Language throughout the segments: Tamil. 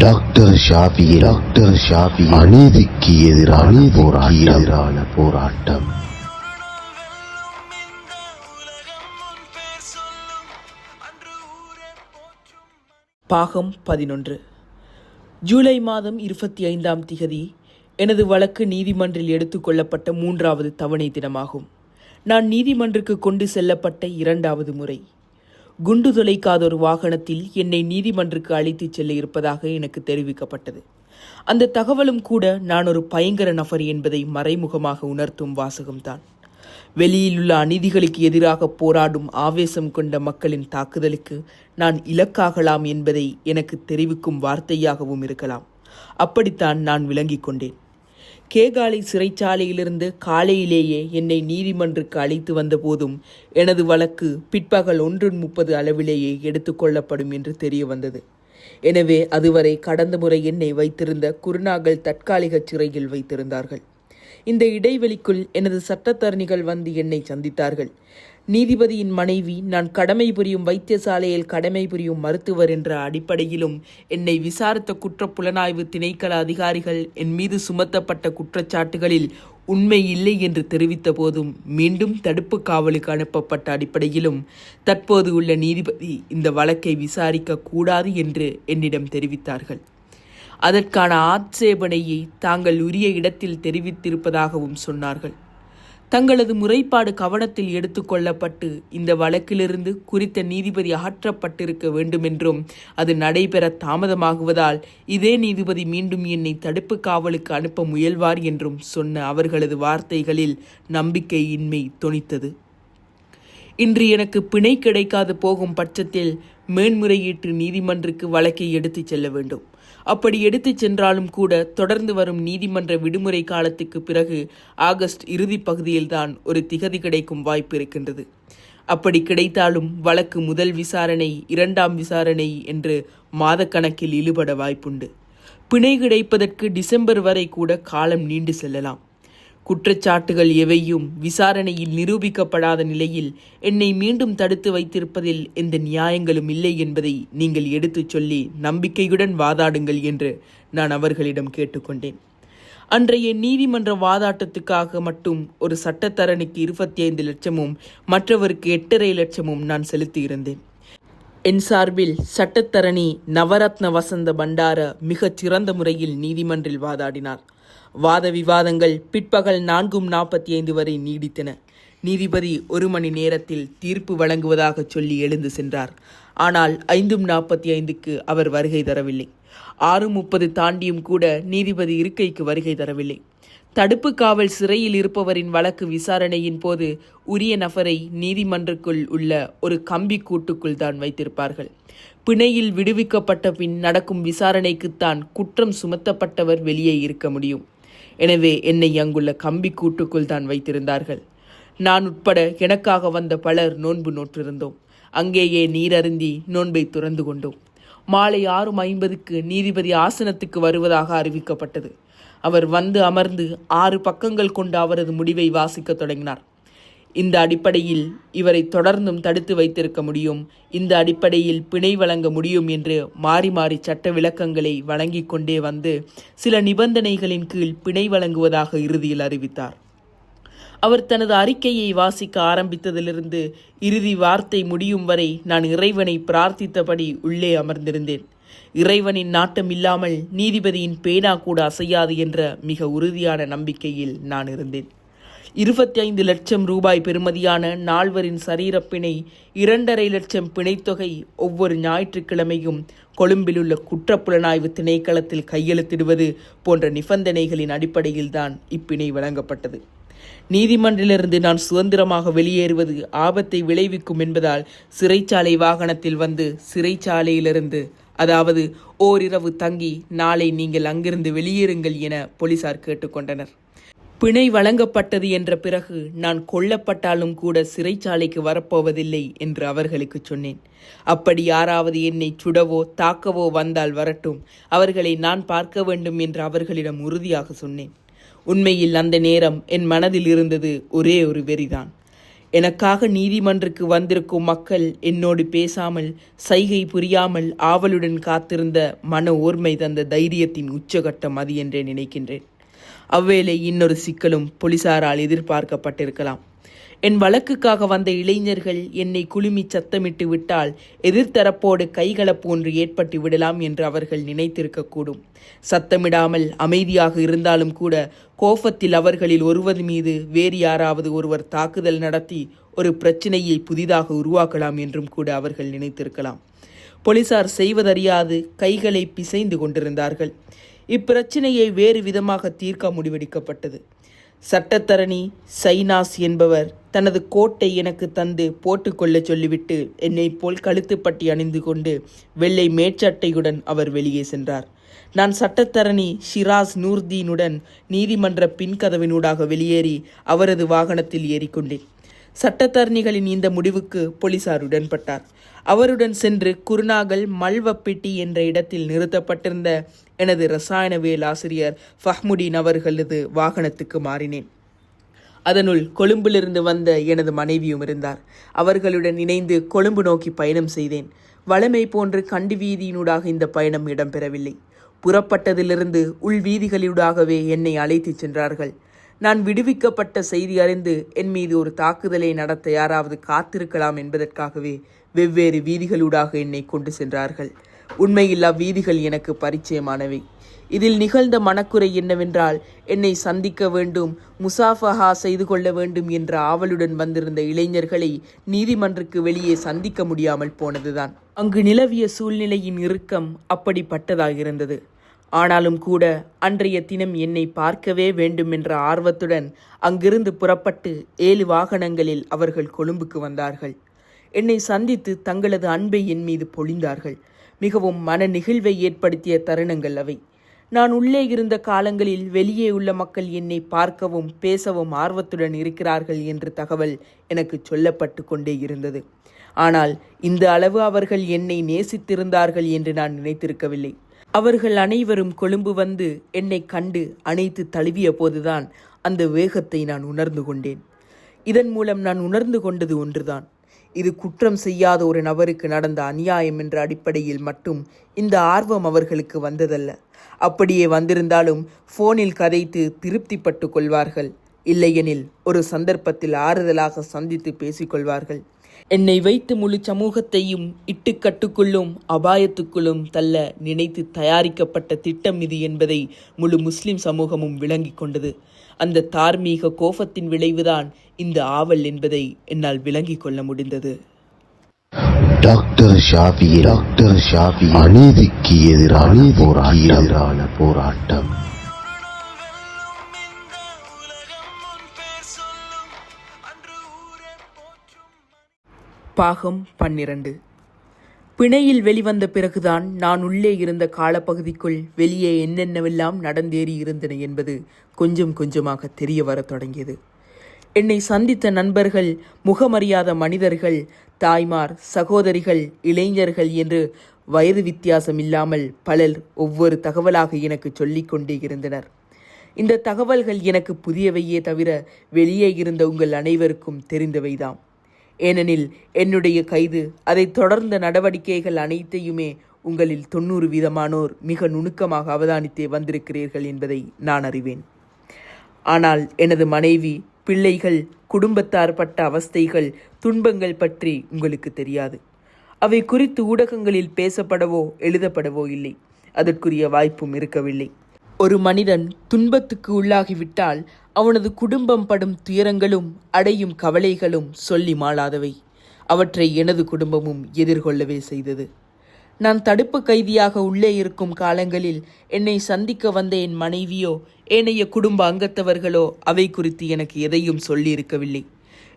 டாக்டர் ஷாஃபி அநீதிக்கு எதிரான போராட்டம். பாகம் 11. ஜூலை மாதம் 25 எனது வழக்கு நீதிமன்றில் எடுத்துக்கொள்ளப்பட்ட 3வது தவணை தினமாகும். நான் நீதிமன்றுக்கு கொண்டு செல்லப்பட்ட 2வது முறை. குண்டு துளைக்காத ஒரு வாகனத்தில் என்னை நீதிமன்றுக்கு அழைத்துச் செல்ல இருப்பதாக எனக்கு தெரிவிக்கப்பட்டது. அந்த தகவலும் கூட நான் ஒரு பயங்கர நபர் என்பதை மறைமுகமாக உணர்த்தும் வாசகம்தான். வெளியிலுள்ள அநீதிகளுக்கு எதிராக போராடும் ஆவேசம் கொண்ட மக்களின் தாக்குதலுக்கு நான் இலக்காகலாம் என்பதை எனக்கு தெரிவிக்கும் வார்த்தையாகவும் இருக்கலாம். அப்படித்தான் நான் விளங்கிக் கொண்டேன். கேகாலை சிறைச்சாலையிலிருந்து காலையிலேயே என்னை நீதிமன்றுக்கு அழைத்து வந்த போதும் எனது வழக்கு பிற்பகல் 1:30 அளவிலேயே எடுத்துக்கொள்ளப்படும் என்று தெரிய வந்தது. எனவே அதுவரை கடந்த முறை என்னை வைத்திருந்த குருநாகல் தற்காலிக சிறையில் வைத்திருந்தார்கள். இந்த இடைவெளிக்குள் எனது சட்டத்தரணிகள் வந்து என்னை சந்தித்தார்கள். நீதிபதியின் மனைவி நான் கடமை புரியும் வைத்தியசாலையில் கடமை புரியும் மருத்துவர் என்ற அடிப்படையிலும் என்னை விசாரித்த குற்றப்புலனாய்வு திணைக்கள அதிகாரிகள் என் மீது சுமத்தப்பட்ட குற்றச்சாட்டுகளில் உண்மை இல்லை என்று தெரிவித்த போதும் மீண்டும் தடுப்பு காவலுக்கு அனுப்பப்பட்ட அடிப்படையிலும் தற்போது உள்ள நீதிபதி இந்த வழக்கை விசாரிக்க கூடாது என்று என்னிடம் தெரிவித்தார்கள். அதற்கான ஆட்சேபனையை தாங்கள் உரிய இடத்தில் தெரிவித்திருப்பதாகவும் சொன்னார்கள். தங்களது முறைப்பாடு கவனத்தில் எடுத்துக்கொள்ளப்பட்டு இந்த வழக்கிலிருந்து குறித்த நீதிபதி அகற்றப்பட்டிருக்க வேண்டுமென்றும் அது நடைபெற தாமதமாகுவதால் இதே நீதிபதி மீண்டும் என்னை தடுப்பு காவலுக்கு அனுப்ப முயல்வார் என்றும் சொன்ன அவர்களது வார்த்தைகளில் நம்பிக்கையின்மை தொனித்தது. இன்று எனக்கு பிணை கிடைக்காது போகும் பட்சத்தில் மேன்முறையீட்டு நீதிமன்றுக்கு வழக்கை எடுத்துச் செல்ல வேண்டும். அப்படி எடுத்துச் சென்றாலும் கூட தொடர்ந்து வரும் நீதிமன்ற விடுமுறை காலத்துக்கு பிறகு ஆகஸ்ட் இறுதி பகுதியில்தான் ஒரு திகதி கிடைக்கும் வாய்ப்பு இருக்கின்றது. அப்படி கிடைத்தாலும் வழக்கு முதல் விசாரணை 2ஆம் விசாரணை என்று மாதக்கணக்கில் இழுபட வாய்ப்புண்டு. பிணை கிடைப்பதற்கு டிசம்பர் வரை கூட காலம் நீண்டு செல்லலாம். குற்றச்சாட்டுகள் எவையும் விசாரணையில் நிரூபிக்கப்படாத நிலையில் என்னை மீண்டும் தடுத்து வைத்திருப்பதில் எந்த நியாயங்களும் இல்லை என்பதை நீங்கள் எடுத்துச் சொல்லி நம்பிக்கையுடன் வாதாடுங்கள் என்று நான் அவர்களிடம் கேட்டுக்கொண்டேன். அன்றைய நீதிமன்ற வாதாட்டத்துக்காக மட்டும் ஒரு சட்டத்தரணிக்கு 25 லட்சமும் மற்றவருக்கு 8.5 லட்சமும் நான் செலுத்தியிருந்தேன். என் சார்பில் சட்டத்தரணி நவரத்ன வசந்த பண்டார மிகச் சிறந்த முறையில் நீதிமன்றில் வாதாடினார். வாத விவாதங்கள் பிற்பகல் 4:45 வரை நீடித்தன. நீதிபதி 1 மணி நேரத்தில் தீர்ப்பு வழங்குவதாக சொல்லி எழுந்து சென்றார். ஆனால் 5:45க்கு அவர் வருகை தரவில்லை. 6:30 தாண்டியும் கூட நீதிபதி இருக்கைக்கு வருகை தரவில்லை. தடுப்பு காவல் சிறையில் இருப்பவரின் வழக்கு விசாரணையின் போது உரிய நபரை நீதிமன்றக்குள் உள்ள ஒரு கம்பி கூட்டுக்குள் தான் வைத்திருப்பார்கள். பிணையில் விடுவிக்கப்பட்ட பின் நடக்கும் விசாரணைக்குத்தான் குற்றம் சுமத்தப்பட்டவர் வெளியே இருக்க முடியும். எனவே என்னை அங்குள்ள கம்பி கூட்டுக்குள் தான் வைத்திருந்தார்கள். நான் உட்பட எனக்காக வந்த பலர் நோன்பு நோற்றிருந்தோம். அங்கேயே நீரருந்தி நோன்பை துறந்து கொண்டோம். மாலை 6:50க்கு நீதிபதி ஆசனத்துக்கு வருவதாக அறிவிக்கப்பட்டது. அவர் வந்து அமர்ந்து 6 பக்கங்கள் கொண்ட அவரது முடிவை வாசிக்க தொடங்கினார். இந்த அடிப்படையில் இவரை தொடர்ந்தும் தடுத்து வைத்திருக்க முடியும், இந்த அடிப்படையில் பிணை வழங்க முடியும் என்று மாறி மாறி சட்ட விளக்கங்களை வழங்கி கொண்டே வந்து சில நிபந்தனைகளின் கீழ் பிணை வழங்குவதாக இறுதியில் அறிவித்தார். அவர் தனது அறிக்கையை வாசிக்க ஆரம்பித்ததிலிருந்து இறுதி வார்த்தை முடியும் வரை நான் இறைவனை பிரார்த்தித்தபடி உள்ளே அமர்ந்திருந்தேன். இறைவனின் நாட்டம் இல்லாமல் நீதிபதியின் பேனா கூட அசையாது என்ற மிக உறுதியான நம்பிக்கையில் நான் இருந்தேன். 25 லட்சம் ரூபாய் பெறுமதியான நால்வரின் சரீரப்பிணை, 2.5 லட்சம் பிணைத்தொகை ஒவ்வொரு ஞாயிற்றுக்கிழமையும் கொழும்பிலுள்ள குற்றப்புலனாய்வு திணைக்களத்தில் கையெழுத்திடுவது போன்ற நிபந்தனைகளின் அடிப்படையில்தான் இப்பிணை வழங்கப்பட்டது. நீதிமன்றிலிருந்து நான் சுதந்திரமாக வெளியேறுவது ஆபத்தை விளைவிக்கும் என்பதால் சிறைச்சாலை வாகனத்தில் வந்து சிறைச்சாலையிலிருந்து, அதாவது ஓரிரவு தங்கி நாளை நீங்கள் அங்கிருந்து வெளியேறுங்கள் என போலீசார் கேட்டுக்கொண்டனர். பிணை வழங்கப்பட்டது என்ற பிறகு நான் கொல்லப்பட்டாலும் கூட சிறைச்சாலைக்கு வரப்போவதில்லை என்று அவர்களுக்கு சொன்னேன். அப்படி யாராவது என்னை சுடவோ தாக்கவோ வந்தால் வரட்டும், அவர்களை நான் பார்க்க வேண்டும் என்று அவர்களிடம் உறுதியாக சொன்னேன். உண்மையில் அந்த நேரம் என் மனதில் இருந்தது ஒரே ஒரு வெறிதான். எனக்காக நீதிமன்றக்கு வந்திருக்கும் மக்கள் என்னோடு பேசாமல், சைகை புரியாமல் ஆவலுடன் காத்திருந்த மன ஓர்மை தந்த தைரியத்தின் உச்சகட்டம் அது என்றே நினைக்கின்றேன். அவ்வேளை இன்னொரு சிக்கலும் போலீசாரால் எதிர்பார்க்கப்பட்டிருக்கலாம். என் வழக்குக்காக வந்த இளைஞர்கள் என்னை குழுமி சத்தமிட்டு விட்டால் எதிர்த்தரப்போடு கைகலப்பு ஒன்று ஏற்பட்டு விடலாம் என்று அவர்கள் நினைத்திருக்கக்கூடும். சத்தமிடாமல் அமைதியாக இருந்தாலும் கூட கோபத்தில் அவர்களில் ஒருவர் மீது வேறு யாராவது ஒருவர் தாக்குதல் நடத்தி ஒரு பிரச்சினையை புதிதாக உருவாக்கலாம் என்றும் கூட அவர்கள் நினைத்திருக்கலாம். போலீசார் செய்வதறியாது கைகளை பிசைந்து கொண்டிருந்தார்கள். இப்பிரச்சினையை வேறு விதமாக தீர்க்க முடிவெடுக்கப்பட்டது. சட்டத்தரணி சைனாஸ் என்பவர் தனது கோட்டை எனக்கு தந்து போட்டுக்கொள்ள சொல்லிவிட்டு என்னை போல் கழுத்துப்பட்டி அணிந்து கொண்டு வெள்ளை மேற்சட்டையுடன் அவர் வெளியே சென்றார். நான் சட்டத்தரணி ஷிராஸ் நூர்தீனுடன் நீதிமன்ற பின்கதவினூடாக வெளியேறி அவரது வாகனத்தில் ஏறிக்கொண்டேன். சட்டத்தரணிகளின் இந்த முடிவுக்கு போலீசார் உடன்பட்டார். அவருடன் சென்று குருநாகல் மல்வப்பிட்டி என்ற இடத்தில் நிறுத்தப்பட்டிருந்த எனது ரசாயனவியல் ஆசிரியர் ஃபஹ்முடீன் அவர்களது வாகனத்துக்கு மாறினேன். அதனுள் கொழும்பிலிருந்து வந்த எனது மனைவியும் இருந்தார். அவர்களுடன் இணைந்து கொழும்பு நோக்கி பயணம் செய்தேன். வளமை போன்று கண்டி வீதியினூடாக இந்த பயணம் இடம்பெறவில்லை. புறப்பட்டதிலிருந்து உள்வீதிகளினூடாகவே என்னை அழைத்துச் சென்றார்கள். நான் விடுவிக்கப்பட்ட செய்தி அறிந்து என் மீது ஒரு தாக்குதலை நடத்த யாராவது காத்திருக்கலாம் என்பதற்காகவே வெவ்வேறு வீதிகளூடாக என்னை கொண்டு சென்றார்கள். உண்மையில் அவ்வீதிகள் எனக்கு பரிச்சயமானவை. இதில் நிகழ்ந்த மனக்குறை என்னவென்றால், என்னை சந்திக்க வேண்டும், முசாஃபஹா செய்து கொள்ள வேண்டும் என்ற ஆவலுடன் வந்திருந்த இளைஞர்களை நீதிமன்றக்கு வெளியே சந்திக்க முடியாமல் போனதுதான். அங்கு நிலவிய சூழ்நிலையின் இறுக்கம் அப்படிப்பட்டதாகிருந்தது. ஆனாலும் கூட அன்றைய தினம் என்னை பார்க்கவே வேண்டும் என்ற ஆர்வத்துடன் அங்கிருந்து புறப்பட்டு 7 வாகனங்களில் அவர்கள் கொழும்புக்கு வந்தார்கள். என்னை சந்தித்து தங்களது அன்பை என் மீது பொழிந்தார்கள். மிகவும் மன நெகிழ்வை ஏற்படுத்திய தருணங்கள் அவை. நான் உள்ளே இருந்த காலங்களில் வெளியே உள்ள மக்கள் என்னை பார்க்கவும் பேசவும் ஆர்வத்துடன் இருக்கிறார்கள் என்ற தகவல் எனக்கு சொல்லப்பட்டு கொண்டே இருந்தது. ஆனால் இந்த அளவு அவர்கள் என்னை நேசித்திருந்தார்கள் என்று நான் நினைத்திருக்கவில்லை. அவர்கள் அனைவரும் கொழும்பு வந்து என்னை கண்டு அணைத்து தழுவிய போதுதான் அந்த வேகத்தை நான் உணர்ந்து கொண்டேன். இதன் மூலம் நான் உணர்ந்து கொண்டது ஒன்றுதான். இது குற்றம் செய்யாத ஒரு நபருக்கு நடந்த அநியாயம் என்ற அடிப்படையில் மட்டும் இந்த ஆர்வம் அவர்களுக்கு வந்ததல்ல. அப்படியே வந்திருந்தாலும் போனில் கதைத்து திருப்திப்பட்டு கொள்வார்கள். இல்லையெனில் ஒரு சந்தர்ப்பத்தில் ஆறுதலாக சந்தித்து பேசிக்கொள்வார்கள். என்னை வைத்து முழு சமூகத்தையும் இட்டுக்கட்டுக்குள்ளும் அபாயத்துக்குள்ளும் தள்ள நினைத்து தயாரிக்கப்பட்ட திட்டம் இது என்பதை முழு முஸ்லிம் சமூகமும் விளங்கி கொண்டது. அந்த தார்மீக கோபத்தின் விளைவுதான் இந்த ஆவல் என்பதை என்னால் விளங்கி கொள்ள முடிந்தது. டாக்டர் ஷாஃபி அநீதிக்கு எதிரான போராட்டம். பாகம் 12. பிணையில் வெளிவந்த பிறகுதான் நான் உள்ளே இருந்த காலப்பகுதிக்குள் வெளியே என்னென்னவெல்லாம் நடந்தேறி இருந்தன என்பது கொஞ்சம் கொஞ்சமாக தெரிய வர தொடங்கியது. என்னை சந்தித்த நண்பர்கள், முகமறியாத மனிதர்கள், தாய்மார், சகோதரிகள், இளைஞர்கள் என்று வயது வித்தியாசம் இல்லாமல் பலர் ஒவ்வொரு தகவலாக எனக்கு சொல்லிக் கொண்டே இருந்தனர். இந்த தகவல்கள் எனக்கு புதியவையே தவிர வெளியே இருந்த உங்கள் அனைவருக்கும் தெரிந்தவைதாம். ஏனெனில் என்னுடைய கைது, அதை தொடர்ந்த நடவடிக்கைகள் அனைத்தையுமே உங்களில் 90% மிக நுணுக்கமாக அவதானித்தே வந்திருக்கிறீர்கள் என்பதை நான் அறிவேன். ஆனால் எனது மனைவி, பிள்ளைகள், குடும்பத்தார் பட்ட அவஸ்தைகள், துன்பங்கள் பற்றி உங்களுக்கு தெரியாது. அவை குறித்து ஊடகங்களில் பேசப்படவோ எழுதப்படவோ இல்லை. அதற்குரிய வாய்ப்பும் இருக்கவில்லை. ஒரு மனிதன் துன்பத்துக்கு உள்ளாகிவிட்டால் அவனது குடும்பம் படும் துயரங்களும் அடையும் கவலைகளும் சொல்லி மாளாதவை. அவற்றை எனது குடும்பமும் எதிர்கொள்ளவே செய்தது. நான் தடுப்பு கைதியாக உள்ளே இருக்கும் காலங்களில் என்னை சந்திக்க வந்த என் மனைவியோ ஏனைய குடும்ப அங்கத்தவர்களோ அவை குறித்து எனக்கு எதையும் சொல்லியிருக்கவில்லை.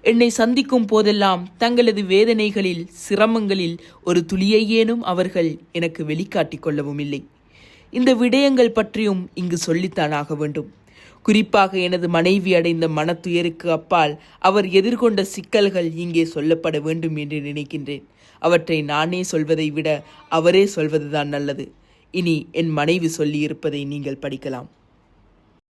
என்னை சந்திக்கும் போதெல்லாம் தங்களது வேதனைகளில், சிரமங்களில் ஒரு துளியையேனும் அவர்கள் எனக்கு வெளிக்காட்டிக் கொள்ளவும் இல்லை. இந்த விடயங்கள் பற்றியும் இங்கு சொல்லித்தான் ஆக வேண்டும். குறிப்பாக எனது மனைவி அடைந்த மனத்துயருக்கு அப்பால் அவர் எதிர்கொண்ட சிக்கல்கள் இங்கே சொல்லப்பட வேண்டும் என்று நினைக்கின்றேன். அவற்றை நானே சொல்வதை விட அவரே சொல்வதுதான் நல்லது. இனி என் மனைவி சொல்லியிருப்பதை நீங்கள் படிக்கலாம்.